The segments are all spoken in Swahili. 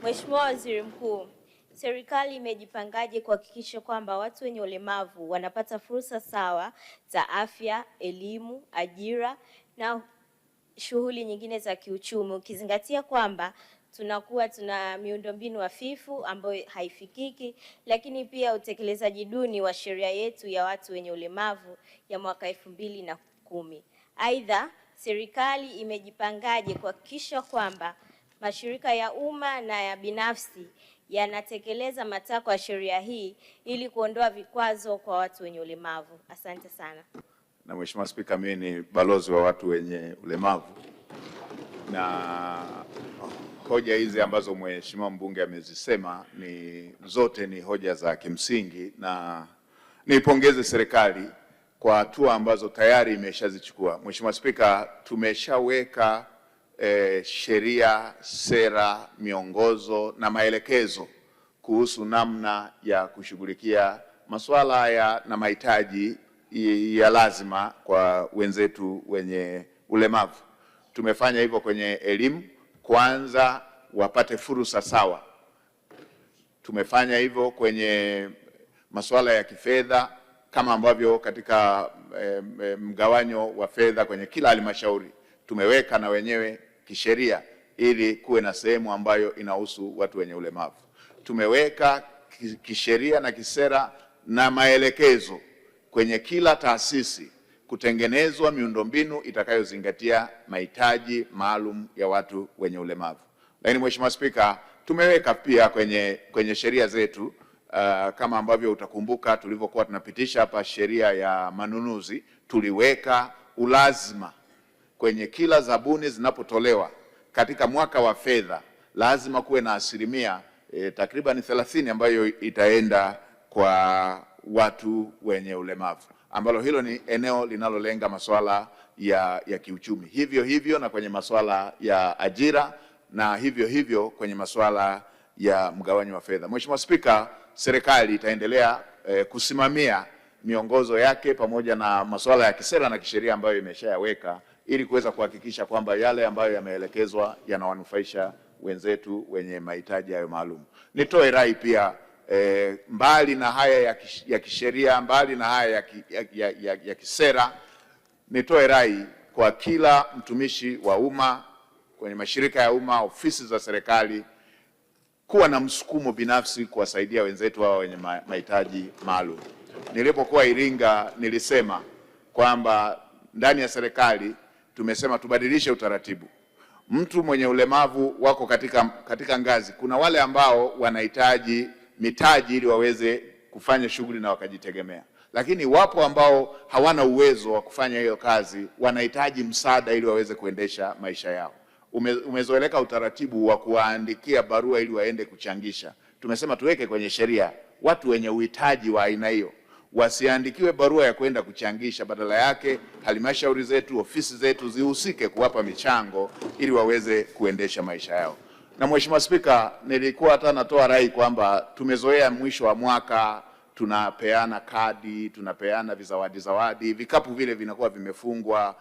Mheshimiwa Waziri Mkuu, serikali imejipangaje kuhakikisha kwamba watu wenye ulemavu wanapata fursa sawa za afya, elimu, ajira na shughuli nyingine za kiuchumi, ukizingatia kwamba tuna miundombinu hafifu ambayo haifikiki, lakini pia utekelezaji duni wa sheria yetu ya watu wenye ulemavu ya mwaka 2010. Aidha, serikali imejipangaje kuhakikisha kwamba mashirika ya umma na ya binafsi yanatekeleza matakwa ya sheria hii ili kuondoa vikwazo kwa watu wenye ulemavu? Asante sana. Na Mheshimiwa Spika, mimi ni balozi wa watu wenye ulemavu, na hoja hizi ambazo Mheshimiwa mbunge amezisema zote ni hoja za kimsingi, na niipongeze serikali kwa hatua ambazo tayari imeshazichukua. Mheshimiwa Spika, tumeshaweka sheria, sera, miongozo na maelekezo kuhusu namna ya kushughulikia masuala haya na mahitaji ya lazima kwa wenzetu wenye ulemavu. Tumefanya hivyo kwenye elimu, kwanza wapate fursa sawa. Tumefanya hivyo kwenye masuala ya kifedha, kama ambavyo katika mgawanyo wa fedha kwenye kila halmashauri tumeweka na wenyewe kisheria ili kuwe na sehemu ambayo inahusu watu wenye ulemavu. Tumeweka kisheria na kisera na maelekezo kwenye kila taasisi kutengenezwa miundombinu itakayozingatia mahitaji maalum ya watu wenye ulemavu. Lakini Mheshimiwa Spika, tumeweka pia kwenye sheria zetu kama ambavyo utakumbuka tulivyokuwa tunapitisha hapa sheria ya manunuzi, tuliweka ulazima kwenye kila zabuni zinapotolewa katika mwaka wa fedha lazima kuwe na asilimia takriban 30 ambayo itaenda kwa watu wenye ulemavu, ambalo hilo ni eneo linalolenga masuala ya kiuchumi. Hivyo na kwenye masuala ya ajira, na hivyo kwenye masuala ya mgawanyo wa fedha. Mheshimiwa Spika, serikali itaendelea kusimamia miongozo yake pamoja na masuala ya kisera na kisheria ambayo imeshayaweka ili kuweza kuhakikisha kwamba yale ambayo yameelekezwa yanawanufaisha wenzetu wenye mahitaji hayo maalum. Nitoe rai pia mbali na haya ya kisheria, mbali na haya ya kisera, nitoe rai kwa kila mtumishi wa umma kwenye mashirika ya umma, ofisi za serikali, kuwa na msukumo binafsi kuwasaidia wenzetu hao wenye mahitaji maalum. Nilipokuwa Iringa nilisema kwamba ndani ya serikali tumesema tubadilishe utaratibu. Mtu mwenye ulemavu wako katika ngazi. Kuna wale ambao wanahitaji mitaji ili waweze kufanya shughuli na wakajitegemea, lakini wapo ambao hawana uwezo wa kufanya hiyo kazi, wanahitaji msaada ili waweze kuendesha maisha yao. Umezoeleka utaratibu wa kuwaandikia barua ili waende kuchangisha. Tumesema tuweke kwenye sheria watu wenye uhitaji wa aina hiyo wasiandikiwe barua ya kwenda kuchangisha, badala yake halmashauri zetu, ofisi zetu zihusike kuwapa michango ili waweze kuendesha maisha yao. Na Mheshimiwa Spika, nilikuwa hata natoa rai kwamba tumezoea mwisho wa mwaka tunapeana kadi, tunapeana vizawadi, vikapu vile vinakuwa vimefungwa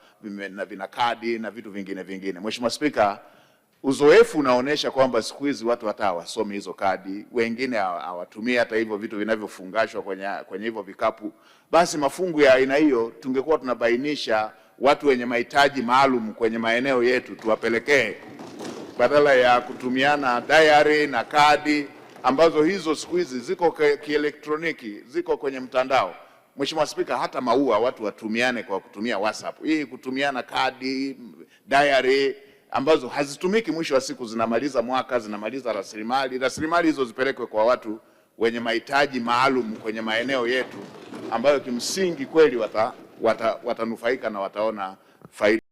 na vina kadi na vitu vingine. Mheshimiwa Spika, uzoefu unaonesha kwamba siku hizi watu hata hawasomi hizo kadi, wengine hawatumii hata hivyo vitu vinavyofungashwa kwenye hivyo vikapu. Basi mafungu ya aina hiyo tungekuwa tunabainisha watu wenye mahitaji maalum kwenye maeneo yetu tuwapelekee, badala ya kutumiana diary na kadi ambazo hizo siku hizi ziko kielektroniki, ziko kwenye mtandao. Mheshimiwa Spika, hata maua watu watumiane kwa kutumia WhatsApp. Hii kutumiana kadi, diary ambazo hazitumiki, mwisho wa siku zinamaliza mwaka, zinamaliza rasilimali hizo zipelekwe kwa watu wenye mahitaji maalum kwenye maeneo yetu ambayo kimsingi kweli watanufaika na wataona faida.